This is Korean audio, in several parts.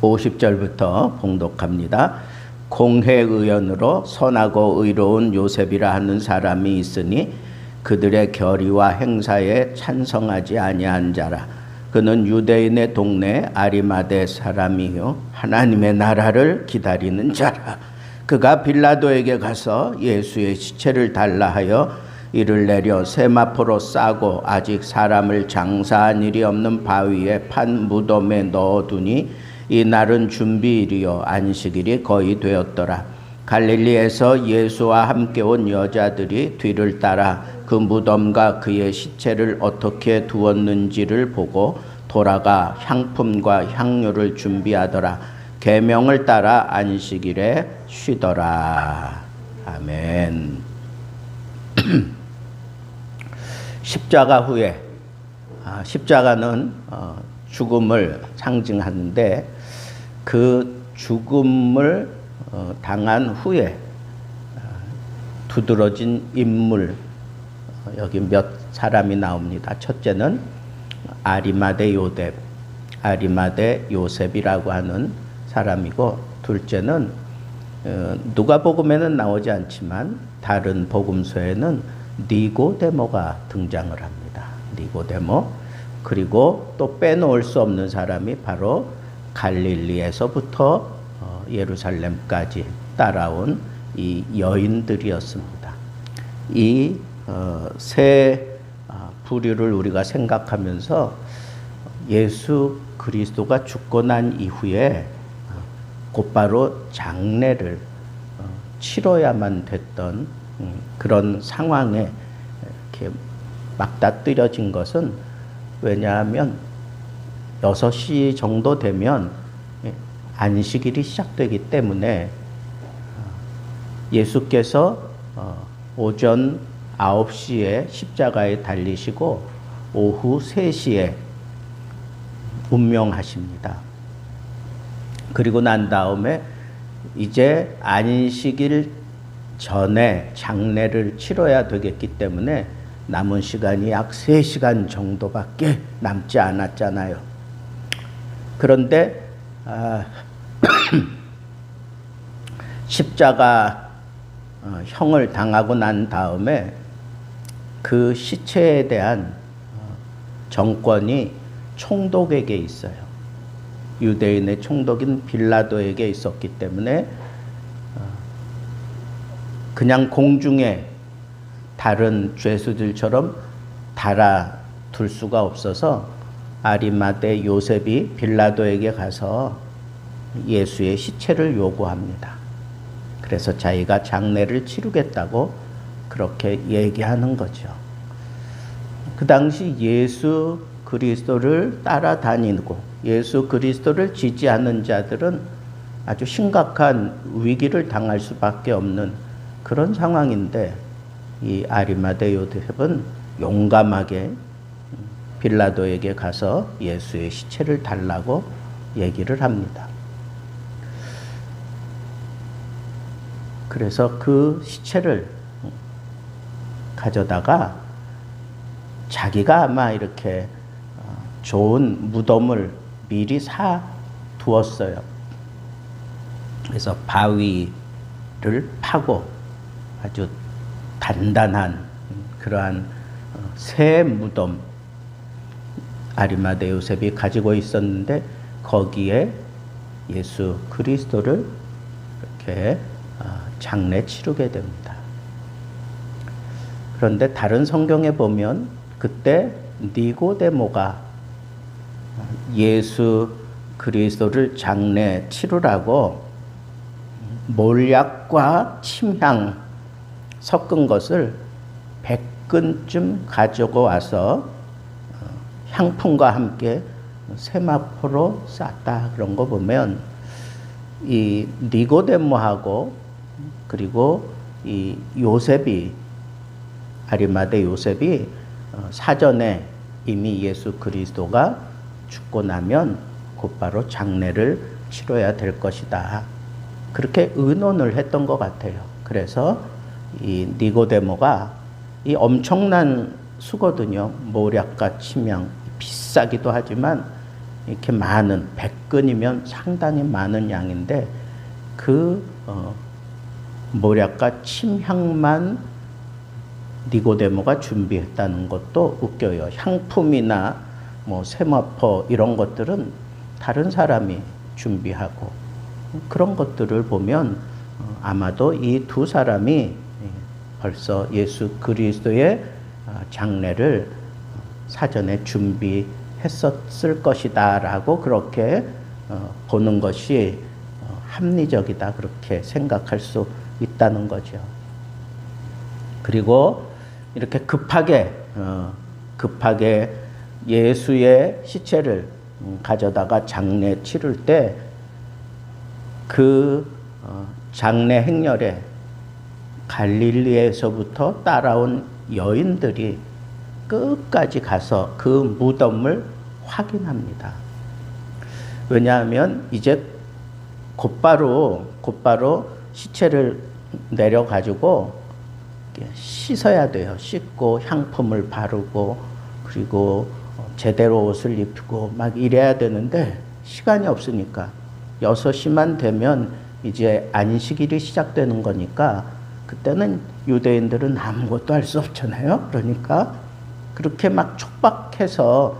50절부터 봉독합니다. 공회의원으로 선하고 의로운 요셉이라 하는 사람이 있으니 그들의 결의와 행사에 찬성하지 아니한 자라. 그는 유대인의 동네 아리마대 사람이요 하나님의 나라를 기다리는 자라. 그가 빌라도에게 가서 예수의 시체를 달라 하여 이를 내려 세마포로 싸고 아직 사람을 장사한 일이 없는 바위에 판 무덤에 넣어두니 이 날은 준비일이요 안식일이 거의 되었더라. 갈릴리에서 예수와 함께 온 여자들이 뒤를 따라 그 무덤과 그의 시체를 어떻게 두었는지를 보고 돌아가 향품과 향료를 준비하더라. 계명을 따라 안식일에 쉬더라. 아멘. 십자가 후에, 십자가는 죽음을 상징하는데 그 죽음을 당한 후에 두드러진 인물, 여기 몇 사람이 나옵니다. 첫째는 아리마대 요셉이라고 하는 사람이고, 둘째는 누가복음에는 나오지 않지만 다른 복음서에는 니고데모가 등장을 합니다. 니고데모. 그리고 또 빼놓을 수 없는 사람이 바로 갈릴리에서부터 예루살렘까지 따라온 이 여인들이었습니다. 이 세 부류를 우리가 생각하면서 예수 그리스도가 죽고 난 이후에 곧바로 장례를 치러야만 됐던 그런 상황에 이렇게 맞닥뜨려진 것은, 왜냐하면 6시 정도 되면 안식일이 시작되기 때문에 예수께서 오전 9시에 십자가에 달리시고 오후 3시에 운명하십니다. 그리고 난 다음에 이제 안식일 전에 장례를 치러야 되겠기 때문에 남은 시간이 약 3시간 정도밖에 남지 않았잖아요. 그런데 십자가 형을 당하고 난 다음에 그 시체에 대한 정권이 총독에게 있어요. 유대인의 총독인 빌라도에게 있었기 때문에 그냥 공중에 다른 죄수들처럼 달아둘 수가 없어서 아리마대 요셉이 빌라도에게 가서 예수의 시체를 요구합니다. 그래서 자기가 장례를 치르겠다고 그렇게 얘기하는 거죠. 그 당시 예수 그리스도를 따라다니고 예수 그리스도를 지지하는 자들은 아주 심각한 위기를 당할 수밖에 없는 그런 상황인데, 이 아리마대 요셉은 용감하게 빌라도에게 가서 예수의 시체를 달라고 얘기를 합니다. 그래서 그 시체를 가져다가 자기가 아마 이렇게 좋은 무덤을 미리 사 두었어요. 그래서 바위를 파고 아주 단단한 그러한 새 무덤, 아리마대 요셉이 가지고 있었는데 거기에 예수 그리스도를 이렇게 장례 치르게 됩니다. 그런데 다른 성경에 보면 그때 니고데모가 예수 그리스도를 장례 치르라고 몰약과 침향 섞은 것을 100근쯤 가지고 와서 향품과 함께 세마포로 쌌다, 그런 거 보면 이 니고데모하고 그리고 이 요셉이, 아리마대 요셉이 사전에 이미 예수 그리스도가 죽고 나면 곧바로 장례를 치러야 될 것이다, 그렇게 의논을 했던 것 같아요. 그래서 이 니고데모가 이 엄청난 수거든요. 모략과 침향, 비싸기도 하지만 이렇게 많은 100근이면 상당히 많은 양인데 그 뭐랄까 침향만 니고데모가 준비했다는 것도 웃겨요. 향품이나 뭐 세마포 이런 것들은 다른 사람이 준비하고 그런 것들을 보면 아마도 이 두 사람이 벌써 예수 그리스도의 장례를 사전에 준비했었을 것이다 라고 그렇게 보는 것이 합리적이다 그렇게 생각할 수 있다는 거죠. 그리고 이렇게 급하게 예수의 시체를 가져다가 장례 치를 때 그 장례 행렬에 갈릴리에서부터 따라온 여인들이 끝까지 가서 그 무덤을 확인합니다. 왜냐하면 이제 곧바로 시체를 내려가지고 씻어야 돼요. 씻고 향품을 바르고 그리고 제대로 옷을 입고 막 이래야 되는데 시간이 없으니까 6시만 되면 이제 안식일이 시작되는 거니까 그때는 유대인들은 아무것도 할 수 없잖아요. 그러니까 그렇게 막 촉박해서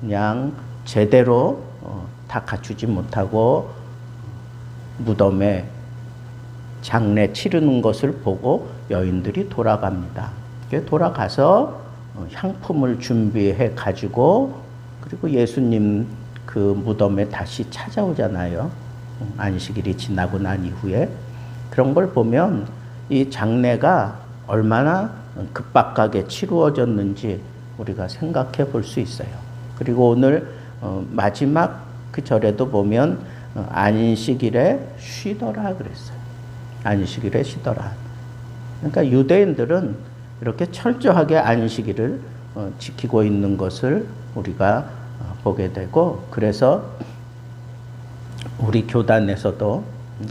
그냥 제대로 다 갖추지 못하고 무덤에 장례 치르는 것을 보고 여인들이 돌아갑니다. 돌아가서 향품을 준비해 가지고 그리고 예수님 그 무덤에 다시 찾아오잖아요. 안식일이 지나고 난 이후에 그런 걸 보면 이 장례가 얼마나 급박하게 치루어졌는지 우리가 생각해 볼 수 있어요. 그리고 오늘 마지막 그 절에도 보면 안식일에 쉬더라 그랬어요. 안식일에 쉬더라. 그러니까 유대인들은 이렇게 철저하게 안식일을 지키고 있는 것을 우리가 보게 되고 그래서 우리 교단에서도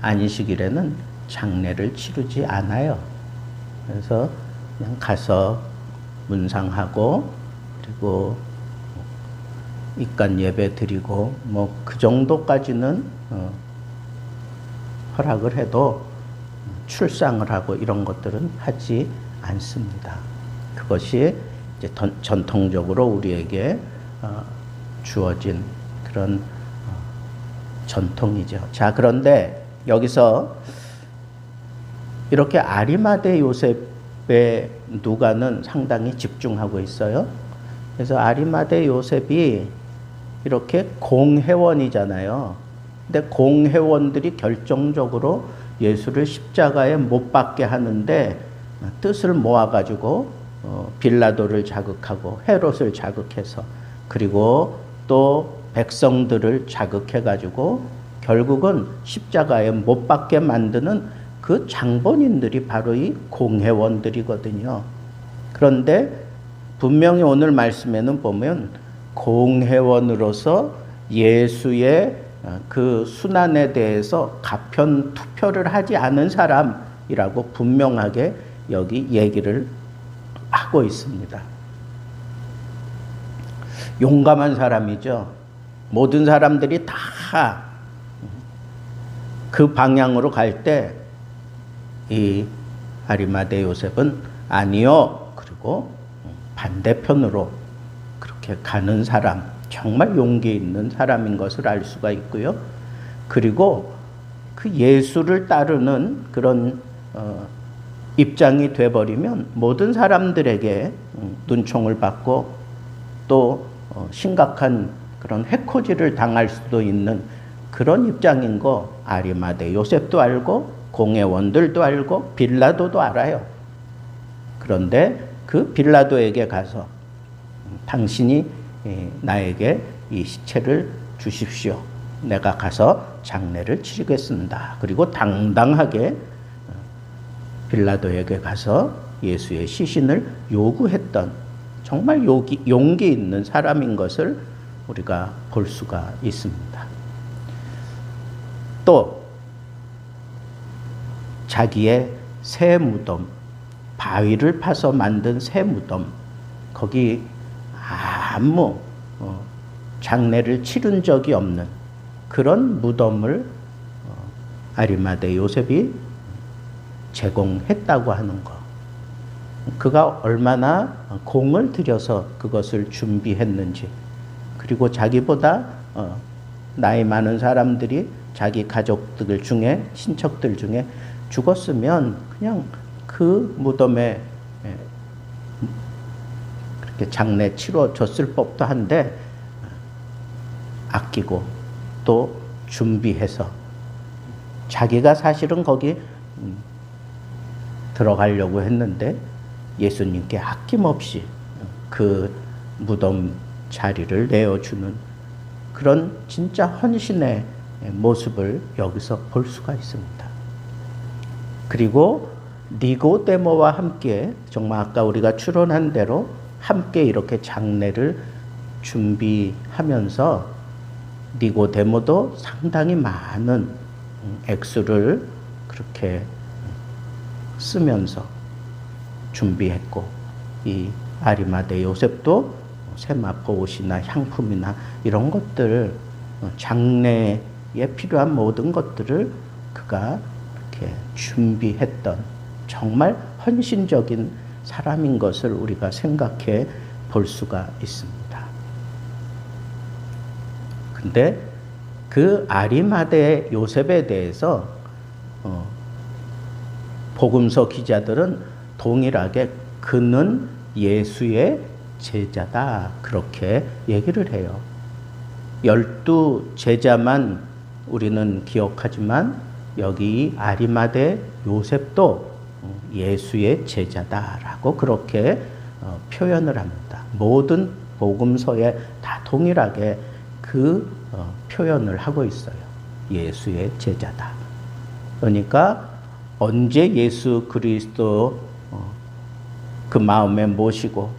안식일에는 장례를 치르지 않아요. 그래서 그냥 가서 문상하고 그리고 입간 예배 드리고 뭐 그 정도까지는 허락을 해도 출상을 하고 이런 것들은 하지 않습니다. 그것이 이제 전통적으로 우리에게 주어진 그런 전통이죠. 자, 그런데 여기서 이렇게 아리마대 요셉의 누가는 상당히 집중하고 있어요. 그래서 아리마대 요셉이 이렇게 공회원이잖아요. 근데 공회원들이 결정적으로 예수를 십자가에 못 박게 하는데 뜻을 모아가지고 빌라도를 자극하고 헤롯을 자극해서 그리고 또 백성들을 자극해가지고 결국은 십자가에 못 박게 만드는 그 장본인들이 바로 이 공회원들이거든요. 그런데 분명히 오늘 말씀에는 보면 공회원으로서 예수의 그 순환에 대해서 가편 투표를 하지 않은 사람이라고 분명하게 여기 얘기를 하고 있습니다. 용감한 사람이죠. 모든 사람들이 다 그 방향으로 갈 때 이 아리마대 요셉은 아니요. 그리고 반대편으로 그렇게 가는 사람, 정말 용기 있는 사람인 것을 알 수가 있고요. 그리고 그 예수를 따르는 그런 입장이 돼버리면 모든 사람들에게 눈총을 받고 또 심각한 그런 해코지를 당할 수도 있는 그런 입장인 거 아리마대 요셉도 알고 공회원들도 알고 빌라도도 알아요. 그런데 그 빌라도에게 가서 당신이 나에게 이 시체를 주십시오. 내가 가서 장례를 치르겠습니다. 그리고 당당하게 빌라도에게 가서 예수의 시신을 요구했던 정말 용기 있는 사람인 것을 우리가 볼 수가 있습니다. 또 자기의 새 무덤, 바위를 파서 만든 새 무덤, 거기 아무 장례를 치른 적이 없는 그런 무덤을 아리마대 요셉이 제공했다고 하는 거. 그가 얼마나 공을 들여서 그것을 준비했는지, 그리고 자기보다 나이 많은 사람들이 자기 가족들 중에, 친척들 중에 죽었으면 그냥 그 무덤에 그렇게 장례 치러줬을 법도 한데 아끼고 또 준비해서 자기가 사실은 거기 들어가려고 했는데 예수님께 아낌없이 그 무덤 자리를 내어주는 그런 진짜 헌신의 모습을 여기서 볼 수가 있습니다. 그리고 니고데모와 함께 정말 아까 우리가 추론한 대로 함께 이렇게 장례를 준비하면서 니고데모도 상당히 많은 액수를 그렇게 쓰면서 준비했고, 이 아리마대 요셉도 세마포 옷이나 향품이나 이런 것들을, 장례에 필요한 모든 것들을 그가 이렇게 준비했던 정말 헌신적인 사람인 것을 우리가 생각해 볼 수가 있습니다. 근데 그 아리마대 요셉에 대해서 복음서 기자들은 동일하게 그는 예수의 제자다 그렇게 얘기를 해요. 12 제자만 우리는 기억하지만 여기 아리마대 요셉도 예수의 제자다라고 그렇게 표현을 합니다. 모든 복음서에 다 동일하게 그 표현을 하고 있어요. 예수의 제자다. 그러니까 언제 예수 그리스도 그 마음에 모시고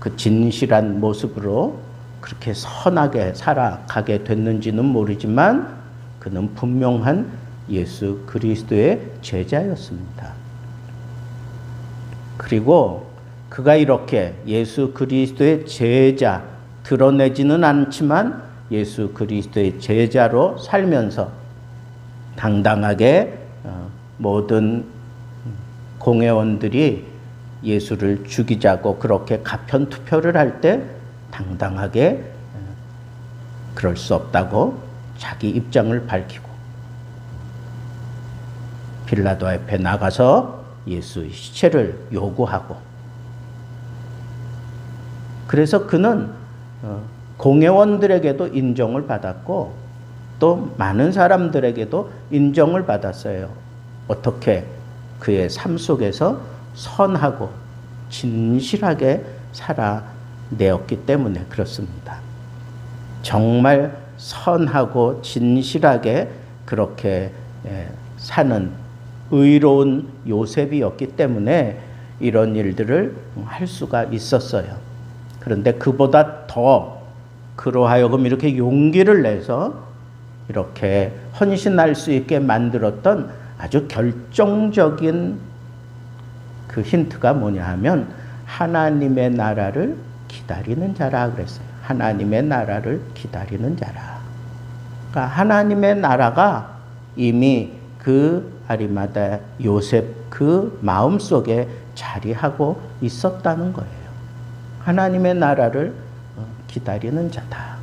그 진실한 모습으로 그렇게 선하게 살아가게 됐는지는 모르지만 그는 분명한 예수 그리스도의 제자였습니다. 그리고 그가 이렇게 예수 그리스도의 제자, 드러내지는 않지만 예수 그리스도의 제자로 살면서 당당하게 모든 공회원들이 예수를 죽이자고 그렇게 가편 투표를 할 때 당당하게 그럴 수 없다고 자기 입장을 밝히고 빌라도 앞에 나가서 예수의 시체를 요구하고, 그래서 그는 공회원들에게도 인정을 받았고 또 많은 사람들에게도 인정을 받았어요. 어떻게? 그의 삶 속에서 선하고 진실하게 살아내었기 때문에 그렇습니다. 정말 선하고 진실하게 그렇게 사는 의로운 요셉이었기 때문에 이런 일들을 할 수가 있었어요. 그런데 그보다 더 그로 하여금 이렇게 용기를 내서 이렇게 헌신할 수 있게 만들었던 아주 결정적인 그 힌트가 뭐냐 하면 하나님의 나라를 기다리는 자라 그랬어요. 하나님의 나라를 기다리는 자라. 그러니까 하나님의 나라가 이미 그 아리마대 요셉 그 마음속에 자리하고 있었다는 거예요. 하나님의 나라를 기다리는 자다.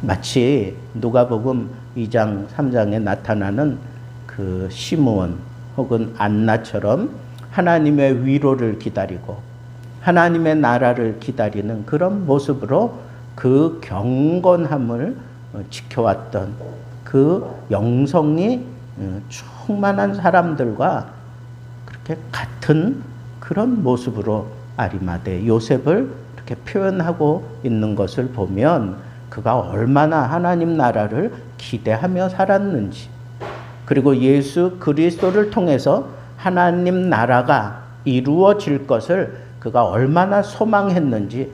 마치 누가복음 2장 3장에 나타나는 그 시므온 혹은 안나처럼 하나님의 위로를 기다리고 하나님의 나라를 기다리는 그런 모습으로 그 경건함을 지켜왔던 그 영성이 충만한 사람들과 그렇게 같은 그런 모습으로 아리마대 요셉을 이렇게 표현하고 있는 것을 보면 그가 얼마나 하나님 나라를 기대하며 살았는지, 그리고 예수 그리스도를 통해서 하나님 나라가 이루어질 것을 그가 얼마나 소망했는지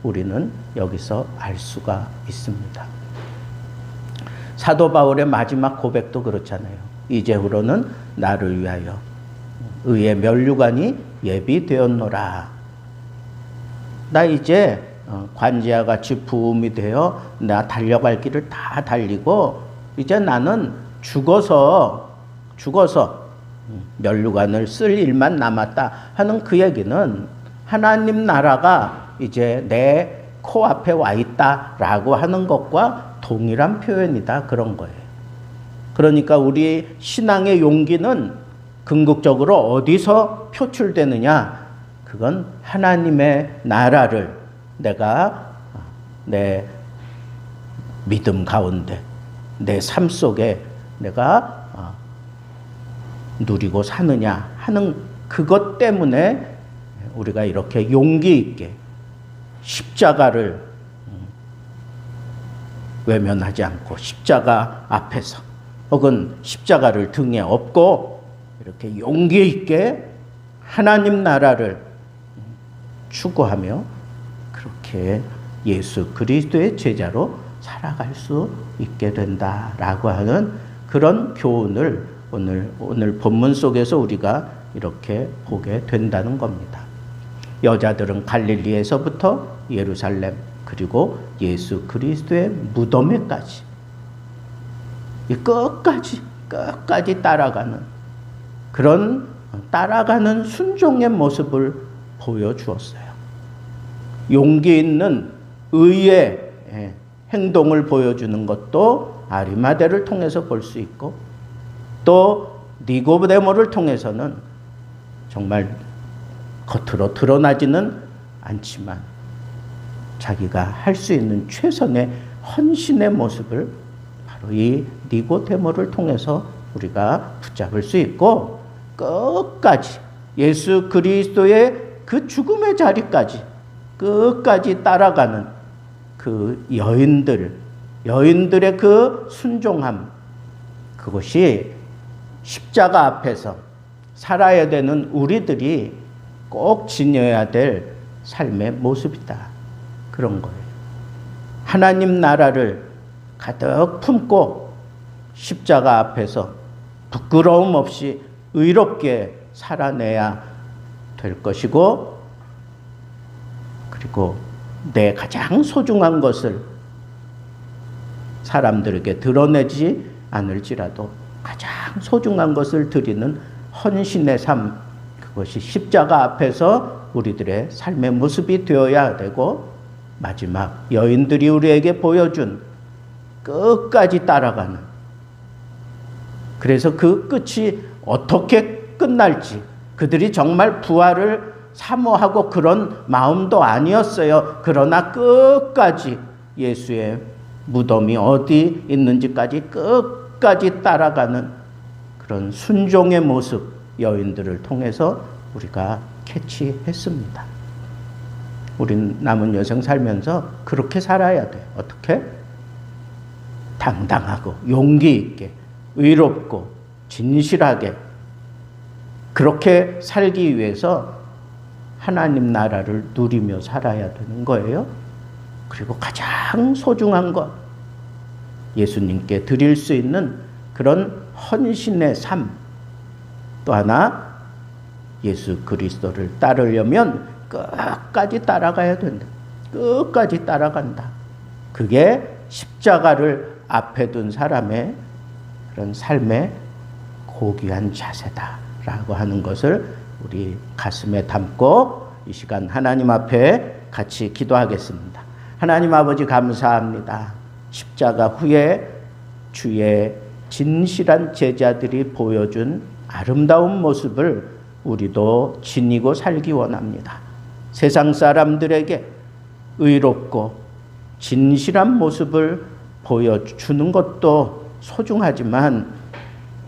우리는 여기서 알 수가 있습니다. 사도 바울의 마지막 고백도 그렇잖아요. 이제후로는 나를 위하여 의의 면류관이 예비되었노라. 나 이제 관지와 같이 부음이 되어 내가 달려갈 길을 다 달리고 이제 나는 죽어서 면류관을 쓸 일만 남았다 하는 그 얘기는 하나님 나라가 이제 내 코앞에 와 있다라고 하는 것과 동일한 표현이다, 그런 거예요. 그러니까 우리 신앙의 용기는 궁극적으로 어디서 표출되느냐? 그건 하나님의 나라를 내가 내 믿음 가운데, 내 삶 속에 내가 누리고 사느냐 하는 그것 때문에 우리가 이렇게 용기 있게 십자가를 외면하지 않고 십자가 앞에서 혹은 십자가를 등에 업고 이렇게 용기 있게 하나님 나라를 추구하며 그렇게 예수 그리스도의 제자로 살아갈 수 있게 된다라고 하는 그런 교훈을 오늘 본문 속에서 우리가 이렇게 보게 된다는 겁니다. 여자들은 갈릴리에서부터 예루살렘 그리고 예수 그리스도의 무덤에까지 끝까지 따라가는 그런 따라가는 순종의 모습을 보여주었어요. 용기 있는 의의 행동을 보여주는 것도 아리마대를 통해서 볼 수 있고 또 니고데모를 통해서는 정말 겉으로 드러나지는 않지만 자기가 할 수 있는 최선의 헌신의 모습을 바로 이 니고데모를 통해서 우리가 붙잡을 수 있고 끝까지 예수 그리스도의 그 죽음의 자리까지 끝까지 따라가는 그 여인들의 그 순종함, 그것이 십자가 앞에서 살아야 되는 우리들이 꼭 지녀야 될 삶의 모습이다, 그런 거예요. 하나님 나라를 가득 품고 십자가 앞에서 부끄러움 없이 의롭게 살아내야 될 것이고, 그리고 내 가장 소중한 것을 사람들에게 드러내지 않을지라도 가장 소중한 것을 드리는 헌신의 삶, 그것이 십자가 앞에서 우리들의 삶의 모습이 되어야 되고, 마지막 여인들이 우리에게 보여준 끝까지 따라가는, 그래서 그 끝이 어떻게 끝날지, 그들이 정말 부활을 사모하고 그런 마음도 아니었어요. 그러나 끝까지 예수의 무덤이 어디 있는지까지 끝까지 따라가는 그런 순종의 모습, 여인들을 통해서 우리가 캐치했습니다. 우린 남은 여생 살면서 그렇게 살아야 돼. 어떻게? 당당하고 용기 있게 의롭고 진실하게 그렇게 살기 위해서 하나님 나라를 누리며 살아야 되는 거예요. 그리고 가장 소중한 것, 예수님께 드릴 수 있는 그런 헌신의 삶, 또 하나 예수 그리스도를 따르려면 끝까지 따라가야 된다. 끝까지 따라간다. 그게 십자가를 앞에 둔 사람의 그런 삶의 고귀한 자세다라고 하는 것을 우리 가슴에 담고 이 시간 하나님 앞에 같이 기도하겠습니다. 하나님 아버지, 감사합니다. 십자가 후에 주의 진실한 제자들이 보여준 아름다운 모습을 우리도 지니고 살기 원합니다. 세상 사람들에게 의롭고 진실한 모습을 보여주는 것도 소중하지만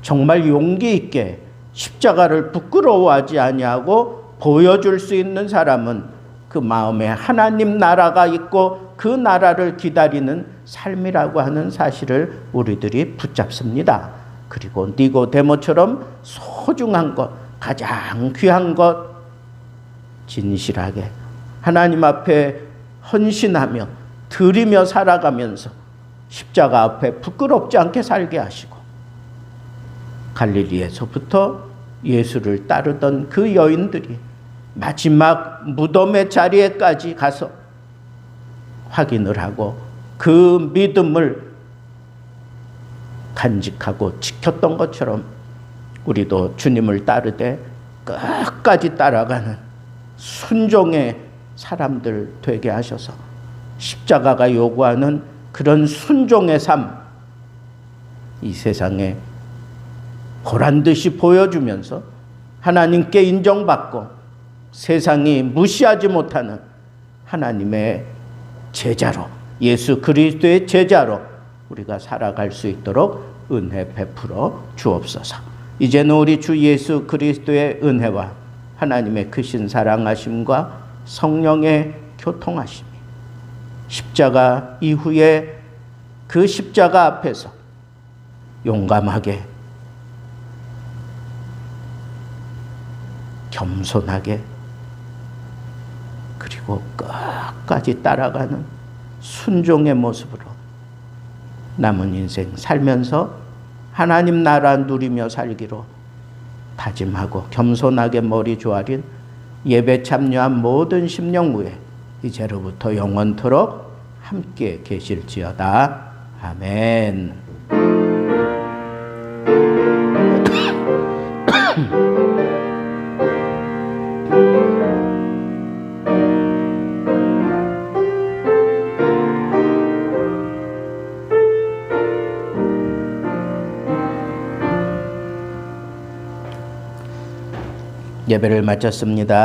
정말 용기 있게 십자가를 부끄러워하지 아니하고 보여줄 수 있는 사람은 그 마음에 하나님 나라가 있고 그 나라를 기다리는 삶이라고 하는 사실을 우리들이 붙잡습니다. 그리고 니고데모처럼 소중한 것, 가장 귀한 것, 진실하게 하나님 앞에 헌신하며 드리며 살아가면서 십자가 앞에 부끄럽지 않게 살게 하시고, 갈릴리에서부터 예수를 따르던 그 여인들이 마지막 무덤의 자리에까지 가서 확인을 하고 그 믿음을 간직하고 지켰던 것처럼 우리도 주님을 따르되 끝까지 따라가는 순종의 사람들 되게 하셔서 십자가가 요구하는 그런 순종의 삶, 이 세상에 보란듯이 보여주면서 하나님께 인정받고 세상이 무시하지 못하는 하나님의 제자로, 예수 그리스도의 제자로 우리가 살아갈 수 있도록 은혜 베풀어 주옵소서. 이제는 우리 주 예수 그리스도의 은혜와 하나님의 크신 사랑하심과 성령의 교통하심이 십자가 이후에 그 십자가 앞에서 용감하게 겸손하게 그리고 끝까지 따라가는 순종의 모습으로 남은 인생 살면서 하나님 나라 누리며 살기로 다짐하고 겸손하게 머리 조아린 예배 참여한 모든 심령무에 이제로부터 영원토록 함께 계실지어다. 아멘. 예배를 마쳤습니다.